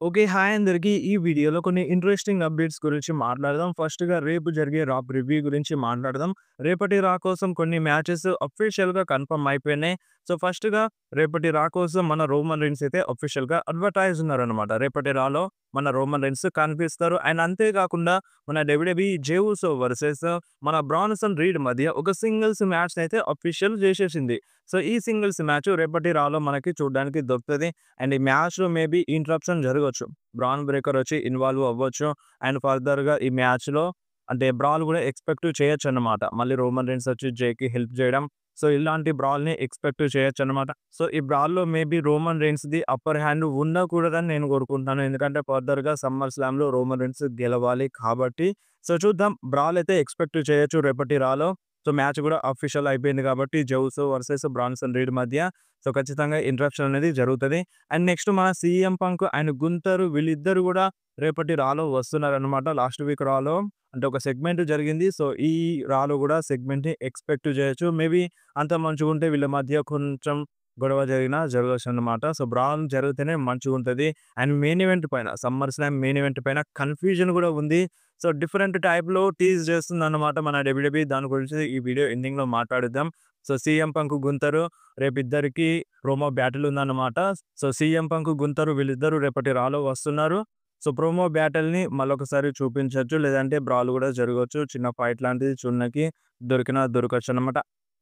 Okay. Hi అందరికి. ఈ వీడియోలో కొన్ని ఇంట్రెస్టింగ్ అప్డేట్స్ గురించి మాట్లాడదాం. ఫస్ట్‌గా రేపు జరిగే రా ప్రివ్యూ గురించి మాట్లాడదాం. రేపటి రా కోసం కొన్ని మ్యాచెస్ అఫీషియల్‌గా కన్ఫర్మ్ అయిపోయినాయి. సో, ఫస్ట్‌గా రేపటి రా కోసం మన రోమన్ రీన్స్ అయితే అఫీషియల్‌గా అడ్వర్టైజ్ ఉన్నారనమాట. రేపటి రాలో మన రోమన్ రీన్స్ కనిపిస్తారు. అండ్ అంతే కాకుండా మన డబ్ల్యూడబ్ల్యూఈ జే ఉసో వర్సెస్ మన బ్రాన్సన్ రీడ్ మధ్య ఒక సింగిల్స్ మ్యాచ్‌నైతే అఫీషియల్ చేసేసింది. సో, ఈ సింగిల్స్ మ్యాచ్ రేపటి రాలో మనకి చూడడానికి దొరుకుతది. అండ్ ఈ మ్యాచ్‌లో మేబీ ఇంటరప్షన్ జరగొచ్చు. బ్రాన్ బ్రేకర్ వచ్చి ఇన్వాల్వ్ అవ్వచ్చు. అండ్ ఫర్దర్‌గా ఈ మ్యాచ్‌లో అంటే బ్రాల్ గూడా ఎక్స్‌పెక్ట్ చేయొచ్చన్నమాట. మళ్ళీ రోమన్ రీన్స్ వచ్చి జేకి హెల్ప్ చేయడం. సో, ఇలాంటి బ్రాల్‌ని ఎక్స్‌పెక్ట్ చేయొచ్చన్నమాట. సో, ఈ బ్రాల్‌లో మేబీ రోమన్ రీన్స్‌ది అప్పర్ హ్యాండ్ ఉండకూడదని నేను కోరుకుంటున్నాను. ఎందుకంటే ఫర్దర్‌గా సమ్మర్ స్లామ్‌లో రోమన్ రీన్స్ గెలవాలి కాబట్టి. సో, చూద్దాం. బ్రాల్ అయితే ఎక్స్‌పెక్ట్ చేయొచ్చు రేపటి రాలో. సో, మ్యాచ్ గూడా అఫీషియల్ అయిపోయింది కాబట్టి జే ఉసో వర్సెస్ బ్రాన్సన్ రీడ్ మధ్య సో, ఖచ్చితంగా ఇంటరప్షన్ అనేది జరుగుతది. అండ్ నెక్స్ట్ మన సీఎం పంక్ అండ్ గుంతర్ వీళ్ళిద్దరూ గూడా రేపటి రాలో వస్తున్నారనమాట. లాస్ట్ వీక్ రాలో అంటే ఒక సెగ్మెంట్ జరిగింది. సో, ఈ రాలో గూడా సెగ్మెంట్‌ని ఎక్స్‌పెక్ట్ చేయొచ్చు. మేబీ అంత మంచిగుంటే వీళ్ళ మధ్య కొంచెం గొడవ జరిగినా జరగొచ్చనమాట. సో, బ్రాల్ జరిగితేనే మంచిగుంటది. అండ్ మెయిన్ ఈవెంట్ పైన సమ్మర్ స్లామ్ మెయిన్ ఈవెంట్ పైన కన్‌ఫ్యూజన్ గూడా ఉంది. సో, డిఫరెంట్ టైప్‌లో టీజ్ చేస్తుందన్నమాట మన డబ్ల్యూడబ్ల్యూఈ. దాని గురించి ఈ వీడియో ఎండింగ్‌లో మాట్లాడుద్దాం. సో, సీఎం పంక్, గుంతరు రేపిద్దరికీ ప్రోమో బ్యాటిల్ ఉందన్నమాట. సో, సీఎం పంక్, గుంతరు వీళ్ళిద్దరూ రేపటి రాలో వస్తున్నారు. సో, ప్రోమో బ్యాటిల్‌ని మళ్ళొకసారి చూపించొచ్చు. లేదంటే బ్రాల్ గూడా జరగొచ్చు. చిన్న ఫైట్ లాంటిది చూడనీకి దొరికినా దొరకొచ్చనమాట.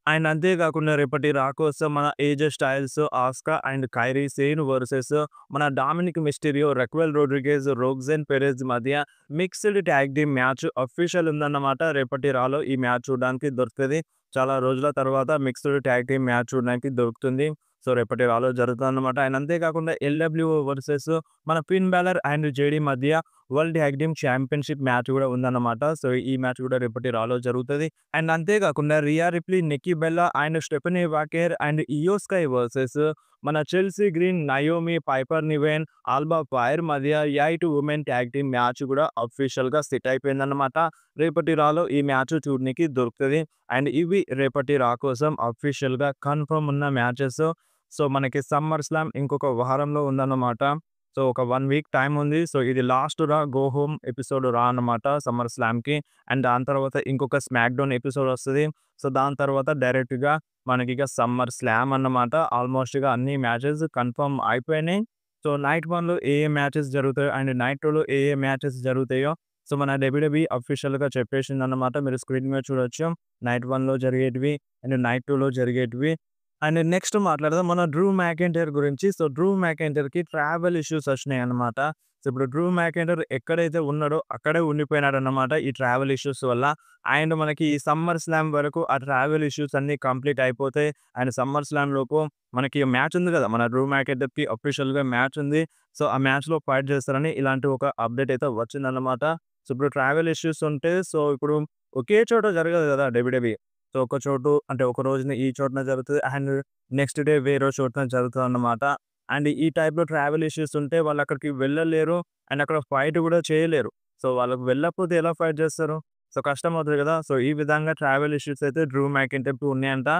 అండ్ అంతే కాకుండా రేపటి రా కోసం మన AJ Styles, Asuka and Kairi Sane versus మన Dominik Mysterio, Raquel Rodriguez, Roxanne Perez మధ్య mixed tag team match official ఉందన్నమాట. రేపటి రాలో ఈ మ్యాచ్ చూడడానికి దొరుకుతది. చాలా రోజుల తర్వాత మిక్స్డ్ ట్యాగ్ టీమ్ మ్యాచ్ చూడడానికి దొరుకుతుంది. సో, రేపటి రాలో జరుగుతుందన్నమాట. అండ్ అంతే కాకుండా ఎల్‌డబ్ల్యూఓ వర్సెస్ మన ఫిన్ బాలర్ అండ్ జేడీ మధ్య world tag team championship match కూడా ఉందన్నమాట. సో, ఈ మ్యాచ్ కూడా రేపటి రాలో జరుగుతది. అండ్ అంతే కాకుండా Rhea Ripley, Nikki Bella and Stephanie Vaquer and Iyo Sky versus మన Chelsea Green, Naomi, Piper Niven, Alba Fyre మధ్య యై-2 ఉమెన్ ట్యాగ్ టీమ్ మ్యాచ్ కూడా అఫీషియల్‌గా సెట్ అయిపోయిందన్నమాట. రేపటి రాలో ఈ మ్యాచ్ చూడనీకి దొరుకుతది. అండ్ ఇవి రేపటి రా కోసం అఫీషియల్‌గా కన్ఫర్మ్ ఉన్న మ్యాచెస్. సో, మనకి సమ్మర్ స్లామ్ ఇంకొక వారంలో ఉందన్నమాట. సో, ఒక 1 వీక్ టైమ్ ఉంది. సో, ఇది లాస్ట్ రా గో హోమ్ ఎపిసోడ్ రా అన్నమాట సమ్మర్ స్లామ్‌కి. అండ్ దాని తర్వాత ఇంకొక స్మాక్ డౌన్ ఎపిసోడ్ వస్తది. సో, దాని తర్వాత డైరెక్ట్‌గా మనకిక సమ్మర్ స్లామ్ అన్నమాట. ఆల్మోస్ట్‌గా అన్ని మ్యాచెస్ కన్ఫర్మ్ అయిపోయినాయి. సో, నైట్ 1లో ఏ ఏ మ్యాచెస్ జరుగుతాయో అండ్ నైట్ 2లో ఏ ఏ మ్యాచెస్ జరుగుతాయో సో, మన డబ్ల్యూడబ్ల్యూఈ అఫీషియల్‌గా చెప్పేసిందన్నమాట. మీరు స్క్రీన్ మీద చూడొచ్చు. నైట్ 1లో జరిగేటివి అండ్ నైట్ 2లో జరిగేటివి. అండ్ నెక్స్ట్ మాట్లాడదాం మన డ్రూ మ్యాకెంటైర్ గురించి. సో, డ్రూ మ్యాకెంటైర్‌కి ట్రావెల్ ఇష్యూస్ వచ్చినాయన్నమాట. సో, ఇప్పుడు డ్రూ మ్యాకెంటైర్ ఎక్కడైతే ఉన్నాడో అక్కడే ఉండిపోయినాడన్నమాట ఈ ట్రావెల్ ఇష్యూస్ వల్ల. అండ్ మనకి ఈ సమ్మర్ స్లామ్ వరకు ఆ ట్రావెల్ ఇష్యూస్ అన్నీ కంప్లీట్ అయిపోతాయి. అండ్ సమ్మర్ స్లామ్ లోపు మనకి మ్యాచ్ ఉంది కదా! మన డ్రూ మ్యాకెంటైర్‌కి అఫీషియల్‌గా మ్యాచ్ ఉంది. సో, ఆ మ్యాచ్‌లో ఫైట్ చేస్తారని ఇలాంటి ఒక అప్డేట్ అయితే వచ్చిందన్నమాట. సో, ఇప్పుడు ట్రావెల్ ఇష్యూస్ ఉంటే సో, ఇప్పుడు ఒకే చోట జరగదు కదా! డబ్ల్యూడబ్ల్యూఈ. సో, ఒక చోటు అంటే ఒక రోజున ఈ చోటన జరుగుతది. అండ్ నెక్స్ట్ డే వేరే చోటన జరుగుతదన్నమాట. అండ్ ఈ టైప్‌లో ట్రావెల్ ఇష్యూస్ ఉంటే వాళ్ళక్కడికి వెళ్ళలేరు. అండ్ అక్కడ ఫైట్ గూడా చేయలేరు. సో, వాళ్ళకి వెళ్ళకపోతే ఎలా ఫైట్ జేస్తారు? సో, కష్టమవుతది గదా! సో, ఈ విధంగా ట్రావెల్ ఇష్యూస్ అయితే డ్రూ మ్యాకెంటైర్‌కి ఉన్నాయంట.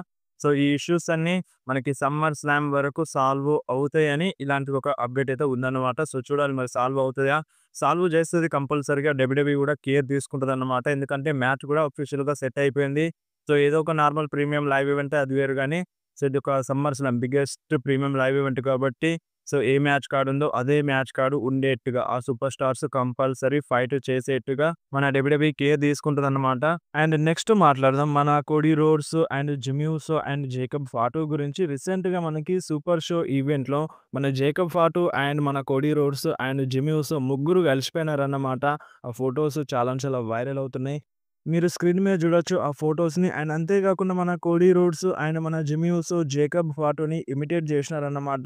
సో, ఈ ఇష్యూస్ అన్నీ మనకి సమ్మర్ స్లామ్ వరకు సాల్వ్ అవుతాయని ఇలాంటి ఒక అప్డేట్ అయితే ఉందన్నమాట. సో, చూడాలి మరి సాల్వ్ అవుతదా? సాల్వ్ చేస్తది కంపల్సరీగా. డబ్ల్యూడబ్ల్యూఈ గూడా కేర్ తీసుకుంటదన్నమాట. ఎందుకంటే మ్యాచ్ గూడా అఫీషియల్‌గా సెట్ అయిపోయింది. సో, ఏదో ఒక నార్మల్ ప్రీమియం లైవ్ ఈవెంటే అది వేరు గానీ, సో, ఇదొక summer slam biggest premium live event కాబట్టి, సో, ఏ మ్యాచ్ కార్డ్ ఉందో అదే మ్యాచ్ కార్డ్ ఉండేట్టుగా ఆ సూపర్ స్టార్స్ కంపల్సరీ ఫైట్ చేసేట్టుగా మన డబ్ల్యూడబ్ల్యూఈ కేర్ తీసుకుంటదన్నమాట. అండ్ నెక్స్ట్ మాట్లాడదాం మన Cody Rhodes and Jimmy ఉసో and Jacob Fatu గురించి. రీసెంట్‌గా మనకి సూపర్ షో ఈవెంట్‌లో మన జేకబ్ ఫాటు అండ్ మన కోడీ రోడ్స్ అండ్ జిమ్మీ ఉసో ముగ్గురు కలిసిపోయినారన్నమాట. ఆ ఫోటోస్ చాలా చాలా వైరల్ అవుతున్నాయి. మీరు స్క్రీన్ మీద చూడొచ్చు ఆ ఫోటోస్‌ని. అండ్ అంతే కాకుండా మన కోడీ రోడ్స్ అండ్ మన Jimmy Uso Jacob Fatu imitate చేసినారన్నమాట.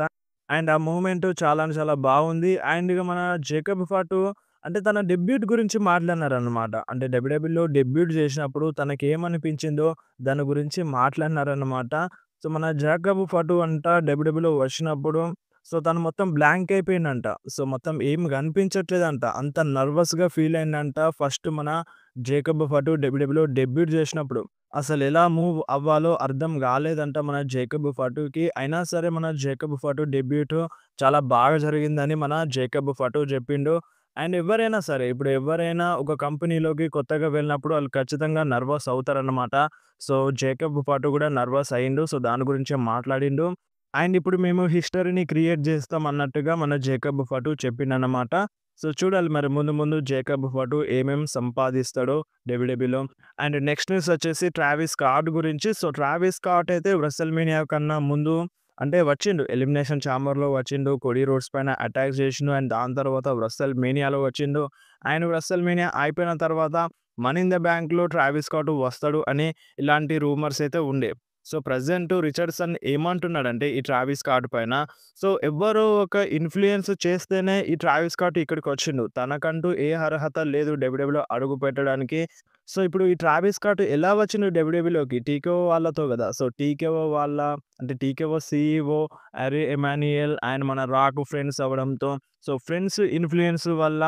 అండ్ ఆ మూవ్‌మెంట్ చాలా అంటే చాలా బాగుంది. అండ్ ఇగ మన జేకబ్ ఫాటు అంటే తన డెబ్యూట్ గురించి మాట్లాడినారన్నమాట. అంటే డబ్ల్యూడబ్ల్యూఈలో డెబ్యూట్ చేసినప్పుడు తనకేమనిపించిందో దాని గురించి మాట్లాడినారన్నమాట. సో, మన జాకబ్ ఫాటు అంట డబ్ల్యూడబ్ల్యూఈలో వచ్చినప్పుడు సో, తను మొత్తం బ్లాంక్ అయిపోయిండంట. సో, మొత్తం ఏం కనిపించట్లేదంట. అంత నర్వస్‌గా ఫీల్ అయిండంట. ఫస్ట్ మన జేకబ్ ఫాటు డబ్ల్యూడబ్ల్యూఈలో డెబ్యూట్ చేసినప్పుడు. అసలెలా మూవ్ అవ్వాలో అర్థం గాలేదంట మన జేకబ్ ఫటూకి. అయినా సరే మన జేకబ్ ఫటూ డెబ్యూట్ చాలా బాగా జరిగిందని మన జేకబ్ ఫటూ జెప్పిండు. అండ్ ఎవ్వరైనా సరే ఇప్పుడు ఎవ్వరైనా ఒక కంపెనీలోకి కొత్తగా వెళ్ళినప్పుడు ఆళ్ళు ఖచ్చితంగా నర్వస్ అవుతారన్నమాట. సో, జేకబ్ ఫటూ గూడా నర్వస్ అయిండు. సో, దాని గురించే మాట్లాడిండు. అండ్ ఇప్పుడు మేము హిస్టరీని క్రియేట్ జేస్తాం అన్నట్టుగా మన జేకబ్ ఫటూ చెప్పిండన్నమాట. సో, చూడాలి మరి ముందు ముందు జేకబ్ ఫటూ ఏమేం సంపాదిస్తాడో డబ్ల్యూడబ్ల్యూలో. అండ్ నెక్స్ట్ న్యూస్ వచ్చేసి ట్రావిస్ స్కాట్ గురించి. సో, ట్రావిస్ స్కాట్ అయితే రెసల్‌మేనియా కన్నా ముందు అంటే వచ్చిండు. ఎలిమినేషన్ చాంబర్‌లో వచ్చిండు. కోడీ రోడ్స్ పైన అటాక్ చేసిండు. అండ్ దాని తర్వాత రెసల్‌మేనియాలో వచ్చిండు. అండ్ రెసల్‌మేనియా అయిపోయిన తర్వాత మనీ ఇన్ ద బ్యాంక్‌లో ట్రావిస్ స్కాట్ వస్తాడు అని ఇలాంటి రూమర్స్ అయితే ఉండే. సో, ప్రెజెంట్ రిచర్డ్‌సన్ ఏమంటున్నాడంటే ఈ ట్రావిస్ స్కాట్ పైన సో, ఎవ్వరో ఒక ఇన్‌ఫ్లూయెన్స్ చేస్తేనే ఈ ట్రావిస్ స్కాట్ ఇక్కడికొచ్చిండు. తనకంటూ ఏ అర్హత లేదు డబ్ల్యూడబ్ల్యూలో అడుగు పెట్టడానికి. సో, ఇప్పుడు ఈ ట్రావిస్ స్కాట్ ఎలా వచ్చిండు డబ్ల్యూడబ్ల్యూలోకి? టీకేఓ వాళ్ళతో గదా! సో, టీకేఓ వాళ్ళ అంటే టీకేఓ సీఈఓ అరీ ఎమాన్యుయల్ అండ్ మన రాక్ ఫ్రెండ్స్ అవ్వడంతో సో, ఫ్రెండ్స్ ఇన్‌ఫ్లూయెన్స్ వల్ల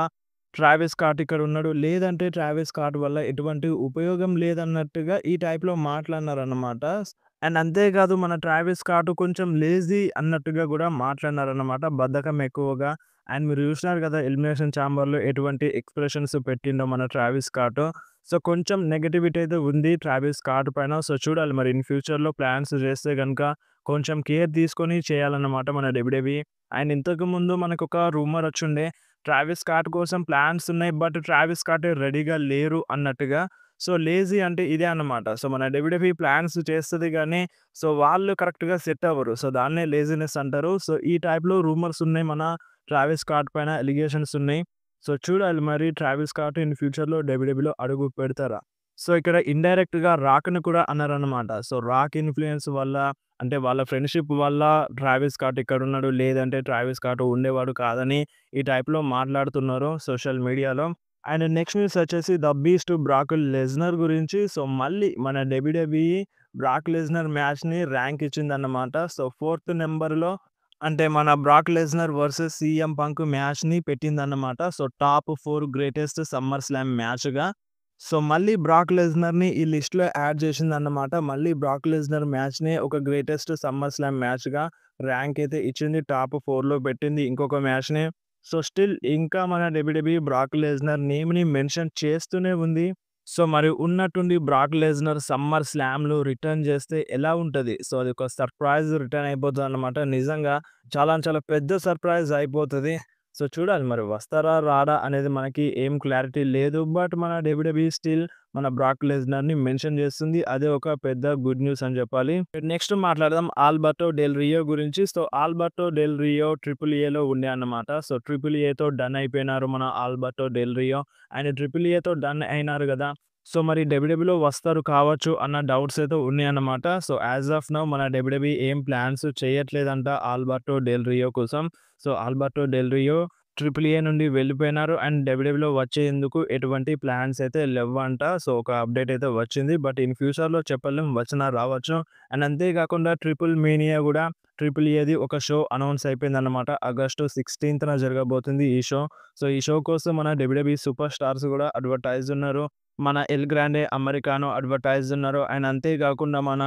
ట్రావిస్ స్కాట్ ఇక్కడున్నాడు. లేదంటే ట్రావిస్ స్కాట్ వల్ల ఎటువంటి ఉపయోగం లేదన్నట్టుగా ఈ టైప్‌లో మాట్లాడినారన్నమాట. అండ్ అంతేకాదు మన ట్రావిస్ స్కాట్ కొంచెం లేజీ అన్నట్టుగా గూడా మాట్లాడినారన్నమాట. బద్ధకం ఎక్కువగా. అండ్ మీరు జూసినారు గదా! ఎలిమినేషన్ చాంబర్‌లో ఎటువంటి ఎక్స్‌ప్రెషన్స్ పెట్టిండో మన ట్రావిస్ స్కాట్. సో, కొంచెం నెగటివిటీ అయితే ఉంది ట్రావిస్ స్కాట్ పైన. సో, చూడాలి మరి ఇన్ ఫ్యూచర్‌లో ప్లాన్స్ చేస్తే గనుక కొంచెం కేర్ తీసుకొని చేయాలన్నమాట మన డబ్ల్యూడబ్ల్యూఈ. అండ్ ఇంతకుముందు మనకొక రూమర్ వచ్చుండే. ట్రావిస్ స్కాట్ కోసం ప్లాన్స్ ఉన్నాయి. బట్ ట్రావిస్ స్కాట్ రెడీగా లేరు అన్నట్టుగా. సో, లేజీ అంటే ఇదే అన్నమాట. సో, మన డబ్ల్యూడబ్ల్యూఈ ప్లాన్స్ చేస్తది గానీ, సో, వాళ్ళు కరెక్ట్‌గా సెట్ అవ్వరు. సో, దాన్నే లేజీనెస్ అంటారు. సో, ఈ టైప్‌లో రూమర్స్ ఉన్నాయి. మన ట్రావిస్ స్కాట్ పైన అలిగేషన్స్ ఉన్నాయి. సో, చూడాలి మరి ట్రావిస్ స్కాట్ ఇన్ ఫ్యూచర్‌లో డబ్ల్యూడబ్ల్యూఈలో అడుగు పెడతారా? సో, ఇక్కడ ఇండైరెక్ట్‌గా రాక్‌ని కూడా అన్నారన్నమాట. సో, రాక్ ఇన్‌ఫ్లూయెన్స్ వల్ల అంటే వాళ్ళ ఫ్రెండ్‌షిప్ వల్ల ట్రావిస్ స్కాట్ ఇక్కడున్నాడు. లేదంటే ట్రావిస్ స్కాట్ ఉండేవాడు కాదని ఈ టైప్‌లో మాట్లాడుతున్నారు సోషల్ మీడియాలో. అండ్ నెక్స్ట్ న్యూస్ వచ్చేసి 'ద బీస్ట్' బ్రాక్ లెస్నర్ గురించి. సో, మళ్ళీ మన డబ్ల్యూడబ్ల్యూఈ బ్రాక్ లెస్నర్ మ్యాచ్‌ని ర్యాంక్ ఇచ్చిందన్నమాట. సో, ఫోర్త్ నంబర్‌లో అంటే మన Brock Lesnar versus CM Punk మ్యాచ్‌ని పెట్టిందన్నమాట. So, top 4 greatest SummerSlam మ్యాచ్‌గా. సో, మళ్ళీ బ్రాక్ లెస్నర్‌ని ఈ లిస్ట్‌లో యాడ్ చేసిందన్నమాట. మళ్ళీ బ్రాక్ లెస్నర్ మ్యాచ్‌ని ఒక గ్రేటెస్ట్ సమ్మర్ స్లామ్ మ్యాచ్‌గా ర్యాంక్ అయితే ఇచ్చింది. టాప్ 4లో పెట్టింది ఇంకొక మ్యాచ్‌ని. సో, స్టిల్ ఇంకా మన డబ్ల్యూడబ్ల్యూఈ బ్రాక్ లెస్నర్ నేమ్‌ని మెన్షన్ చేస్తూనే ఉంది. సో, మరి ఉన్నట్టుండి బ్రాక్ లెస్నర్ సమ్మర్ స్లామ్‌లో రిటర్న్ చేస్తే ఎలా ఉంటది? సో, అదొక సర్ప్రైజ్ రిటర్న్ అయిపోతదన్నమాట. నిజంగా చాలా చాలా పెద్ద సర్ప్రైజ్ అయిపోతది. సో, చూడాలి మరి వస్తారా? రాడా? అనేది మనకి ఏం క్లారిటీ లేదు. బట్ మన డబ్ల్యూడబ్ల్యూఈ స్టిల్ మన బ్రాక్ లెస్నర్‌ని మెన్షన్ చేస్తుంది. అదే ఒక పెద్ద గుడ్ న్యూస్ అని చెప్పాలి. నెక్స్ట్ మాట్లాడదాం ఆల్బర్టో డెల్ రియో గురించి. So, Alberto Del Rio triple ఏలో ఉండే అన్నమాట. సో, ట్రిపుల్ ఏతో డన్ అయిపోయినారు మన ఆల్బర్టో డెల్ రియో. ఆయన ట్రిపుల్ ఏతో డన్ అయినారు గదా! సో, మరి డబ్ల్యూడబ్ల్యూలో వస్తారు కావచ్చు అన్న డౌట్స్ అయితే ఉన్నాయన్నమాట. సో, యాస్ ఆఫ్ నౌ మన డబ్ల్యూడబ్ల్యూఈ ఏం ప్లాన్స్ చేయట్లేదంట ఆల్బర్టో డెల్ రియో కోసం. So, Alberto Del Rio triple A నుండి వెళ్ళిపోయినారు. అండ్ డబ్ల్యూడబ్ల్యూలో వచ్చేందుకు ఎటువంటి ప్లాన్స్ అయితే లెవ్వంట. సో, ఒక అప్డేట్ అయితే వచ్చింది. బట్ ఇన్ ఫ్యూచర్‌లో చెప్పలేం వచ్చినా రావచ్చు. అండ్ అంతే కాకుండా ట్రిపుల్ మేనియా గూడా ట్రిపుల్ ఏది ఒక షో అనౌన్స్ అయిపోయిందన్నమాట. ఆగస్టు 16థ్ జరగబోతుంది ఈ షో. సో, ఈ షో కోసం మన డబ్ల్యూడబ్ల్యూఈ సూపర్ స్టార్స్ గూడా అడ్వర్టైజ్ ఉన్నారు. మన ఎల్ గ్రాండే అమెరికానో అడ్వర్టైజ్ ఉన్నారు. అండ్ అంతే కాకుండా మన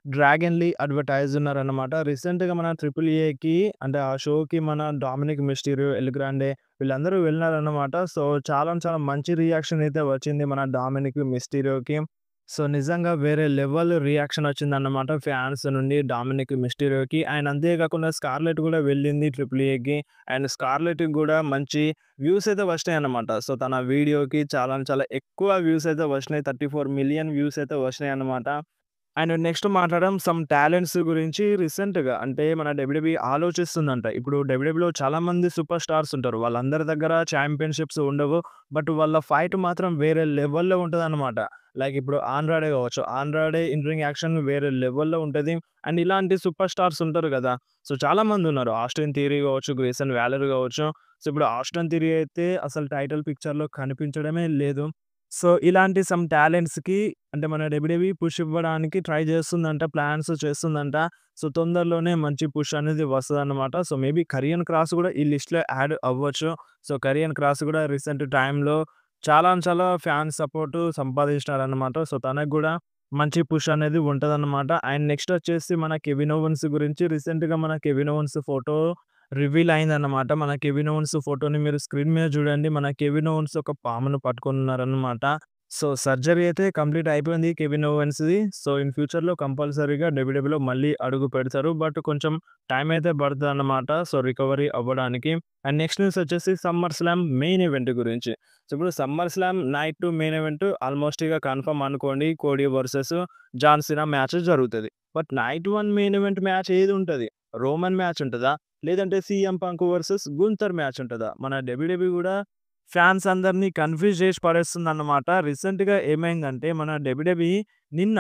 డ్రాగన్ లీ అడ్వర్టైజ్ ఉన్నారన్నమాట. రీసెంట్‌గా మన ట్రిపుల్ ఏకి అంటే ఆ షోకి మన డామినిక్ మిస్టీరియో, ఎల్ గ్రాండే వీళ్ళందరూ వెళ్ళినారన్నమాట. సో, చాలా చాలా మంచి రియాక్షన్ అయితే వచ్చింది మన డామినిక్ మిస్టీరియోకి. సో, నిజంగా వేరే లెవెల్ రియాక్షన్ వచ్చిందన్నమాట ఫ్యాన్స్ నుండి డామినిక్ మిస్టీరియోకి. అండ్ అంతే కాకుండా స్కార్లెట్ కూడా వెళ్ళింది ట్రిపుల్ ఏకి. అండ్ స్కార్లెట్‌కి కూడా మంచి వ్యూస్ అయితే వచ్చినాయన్నమాట. సో, తన వీడియోకి చాలా చాలా ఎక్కువ వ్యూస్ అయితే వచ్చినాయి. 34 మిలియన్ వ్యూస్ అయితే వచ్చినాయన్నమాట. అండ్ నెక్స్ట్ మాట్లాడడం సమ్ టాలెంట్స్ గురించి రీసెంట్‌గా అంటే మన డబ్ల్యూడబ్ల్యూఈ ఆలోచిస్తుందంట. ఇప్పుడు డబ్ల్యూడబ్ల్యూఈలో చాలామంది సూపర్ స్టార్స్ ఉంటారు. వాళ్ళందరి దగ్గర ఛాంపియన్‌షిప్స్ ఉండవు. బట్ వాళ్ళ ఫైట్ మాత్రం వేరే లెవెల్‌లో ఉంటదనమాట. లైక్ ఇప్పుడు ఆండ్రాడే కావచ్చు. ఆండ్రాడే ఇన్ రింగ్ యాక్షన్ వేరే లెవెల్‌లో ఉంటది. అండ్ ఇలాంటి సూపర్ స్టార్స్ ఉంటారు గదా! సో, చాలామంది ఉన్నారు. ఆస్టిన్ థియరీ కావచ్చు, గ్రేసన్ వాలర్ కావచ్చు. సో, ఇప్పుడు ఆస్టిన్ థియరీ అయితే అసలు టైటిల్ పిక్చర్‌లో కనిపించడమే లేదు. సో, ఇలాంటి సమ్ టాలెంట్స్‌కి అంటే మన డబ్ల్యూడబ్ల్యూఈ పుష్ ఇవ్వడానికి ట్రై చేస్తుందంట. ప్లాన్స్ చేస్తుందంట. సో, తొందరలోనే మంచి పుష్ అనేది వస్తదన్నమాట. సో, మేబీ కరియన్ క్రాస్ కూడా ఈ లిస్ట్‌లో యాడ్ అవ్వచ్చు. సో, కరియన్ క్రాస్ కూడా రీసెంట్ టైమ్‌లో చాలా చాలా ఫ్యాన్స్ సపోర్ట్ సంపాదించినారన్నమాట. సో, తనకు గూడా మంచి పుష్ అనేది ఉంటదన్నమాట. అండ్ నెక్స్ట్ వచ్చేసి మన కెవిన్ ఓవెన్స్ గురించి రీసెంట్‌గా మన కెవిన్ ఓవెన్స్ ఫోటో రివీల్ అయిందన్నమాట. మన కెవిన్ ఓవెన్స్ ఫోటోని మీరు స్క్రీన్ మీద చూడండి. మన కెవిన్ ఓవెన్స్ ఒక పామును పట్టుకొనున్నారన్నమాట. సో, సర్జరీ అయితే కంప్లీట్ అయిపోయింది కెవిన్ ఓవెన్స్‌ది. సో, ఇన్ ఫ్యూచర్‌లో కంపల్సరీగా డబ్ల్యూడబ్ల్యూలో మళ్ళీ అడుగు పెడతారు. బట్ కొంచెం టైం అయితే పడతదన్నమాట. సో, రికవరీ అవ్వడానికి. అండ్ నెక్స్ట్ న్యూస్ వచ్చేసి సమ్మర్ స్లామ్ మెయిన్ ఈవెంట్ గురించి. సో, ఇప్పుడు SummerSlam night 2 main event almost ఇగ కన్ఫర్మ్ అనుకోండి. Cody versus John Cena match జరుగుతది. But night 1 main event match ఏదుంటది? రోమన్ మ్యాచ్ ఉంటదా? లేదంటే CM Punk versus Gunther match ఉంటదా? మన డబ్ల్యూడబ్ల్యూ గూడా ఫ్యాన్స్ అందరిని కన్‌ఫ్యూజ్ జేసి పడేస్తుందన్నమాట. రీసెంట్‌గా ఏమైందంటే మన డబ్ల్యూడబ్ల్యూఈ నిన్న,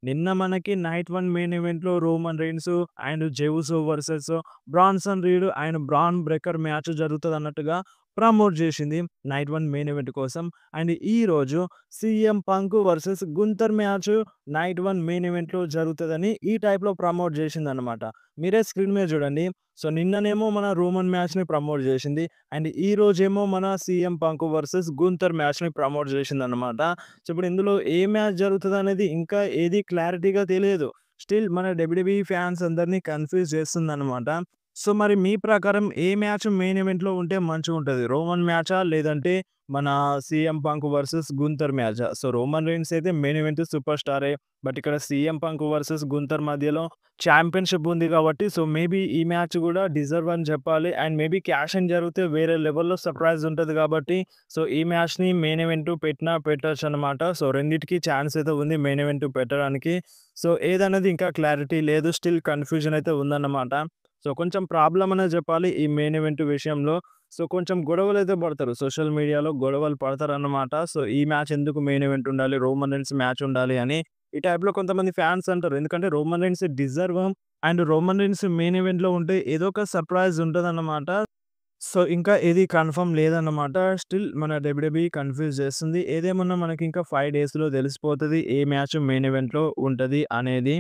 నిన్న మనకి నైట్ 1 మెయిన్ ఈవెంట్‌లో Roman Reigns and Jey Uso versus Bronson Reed and Bron Breakker match జరుగుతదన్నట్టుగా ప్రమోట్ జేసింది. నైట్ 1 మెయిన్ ఈవెంట్ కోసం. అండ్ ఈరోజు CM Punk versus Gunther match night 1 main ఈవెంట్‌లో జరుగుతదని ఈ టైప్‌లో ప్రమోట్ జేసిందన్నమాట. మీరే స్క్రీన్ మీద జూడండి. సో, నిన్ననేమో మన రోమన్ మ్యాచ్‌ని ప్రమోట్ జేసింది. అండ్ ఈరోజేమో మన సీఎం పంక్ వర్సెస్ గుంతర్ మ్యాచ్‌ని ప్రమోట్ జేసిందన్నమాట. సో, ఇప్పుడు ఇందులో ఏ మ్యాచ్ జరుగుతదనేది ఇంకా ఏది క్లారిటీగా తెలియదు. స్టిల్ మన డబ్ల్యూడబ్ల్యూఈ ఫ్యాన్స్ అందరిని కన్‌ఫ్యూజ్ చేస్తుందన్నమాట. సో, మరి మీ ప్రకారం ఏ మ్యాచ్ మెయిన్ ఈవెంట్‌లో ఉంటే మంచిగుంటది? రోమన్ మ్యాచా? లేదంటే మన CM Punk versus గుంతర్ మ్యాచా? So, Roman rains అయితే మెయిన్ ఈవెంట్ సూపర్ స్టారే. బట్ ఇక్కడ సీఎం పంక్ వర్సెస్ గుంతర్ మధ్యలో చాంపియన్‌షిప్ ఉంది కాబట్టి సో, మేబీ ఈ మ్యాచ్ గూడా డిజర్వ్ అని చెప్పాలి. అండ్ మేబీ క్యాష్ ఇన్ జరిగితే వేరే లెవెల్‌లో సర్ప్రైజ్ ఉంటది కాబట్టి సో, ఈ మ్యాచ్‌ని మెయిన్ ఈవెంట్ పెట్టినా పెట్టొచ్చనమాట. సో, రెండిటికి ఛాన్స్ అయితే ఉంది మెయిన్ ఈవెంట్ పెట్టడానికి. సో, ఏదనేది ఇంకా క్లారిటీ లేదు. స్టిల్ కన్‌ఫ్యూజన్ అయితే ఉందన్నమాట. సో, కొంచెం ప్రాబ్లమ్ అనే చెప్పాలి ఈ మెయిన్ ఈవెంట్ విషయంలో. సో, కొంచెం గొడవలైతే పడతారు. సోషల్ మీడియాలో గొడవలు పడతారన్నమాట. సో, ఈ మ్యాచ్ ఎందుకు మెయిన్ ఈవెంట్ ఉండాలి? రోమన్ రెయిన్స్ మ్యాచ్ ఉండాలి అని ఈ టైప్‌లో కొంతమంది ఫ్యాన్స్ అంటారు. ఎందుకంటే Roman rains deserve and Roman rains main ఈవెంట్‌లో ఉంటే ఏదో ఒక సర్ప్రైజ్ ఉంటదన్నమాట. సో, ఇంకా ఏది కన్ఫర్మ్ లేదన్నమాట. స్టిల్ మన డబ్ల్యూడబ్ల్యూఈ కన్‌ఫ్యూజ్ చేస్తుంది. ఏదేమన్నా మనకింకా 5 డేస్‌లో తెలిసిపోతది. ఏ మ్యాచ్ మెయిన్ ఈవెంట్‌లో ఉంటది అనేది.